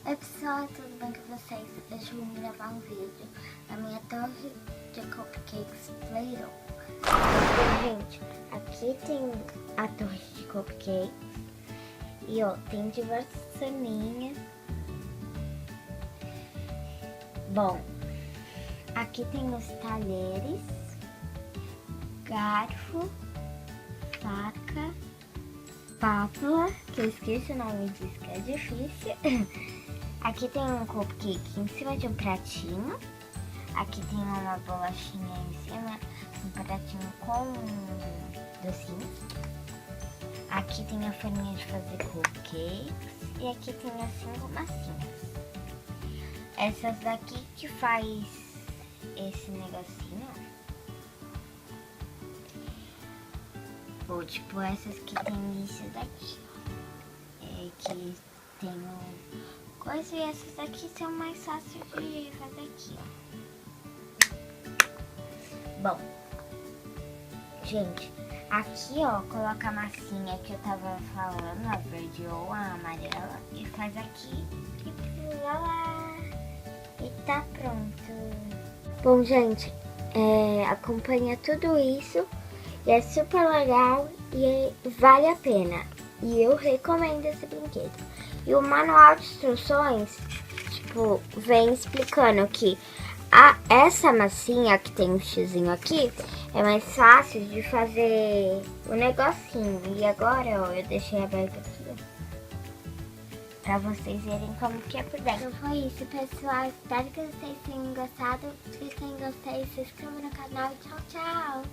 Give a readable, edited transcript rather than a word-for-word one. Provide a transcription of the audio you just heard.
Oi pessoal, tudo bem com vocês? Hoje eu vim gravar um vídeo da minha Torre de Cupcakes Play-Doh. Então, gente, aqui tem a Torre de Cupcake e ó, tem diversas ceninhas. Bom, aqui tem os talheres, garfo, faca, espátula, que eu esqueci o nome disso, que é difícil. Aqui tem um cupcake em cima de um pratinho. Aqui tem uma bolachinha em cima, um pratinho com docinhos. Aqui tem a forminha de fazer cupcakes. E aqui tem as 5 massinhas. Essas daqui que faz esse negocinho. Ou tipo essas que tem isso daqui, ó. Que tem coisa, e essas daqui são mais fáceis de fazer aqui, ó. Bom, gente, aqui ó, coloca a massinha que eu tava falando, a verde ou a amarela, e faz aqui e pula lá. E tá pronto. Bom, gente, acompanha tudo isso. E é super legal e vale a pena. E eu recomendo esse brinquedo. E o manual de instruções, tipo, vem explicando que essa massinha que tem um xizinho aqui é mais fácil de fazer o negocinho. E agora, ó, eu deixei aberto aqui, ó, pra vocês verem como que é por dentro. Então foi isso, pessoal. Espero que vocês tenham gostado. Se vocês gostei, se inscreva no canal. Tchau, tchau!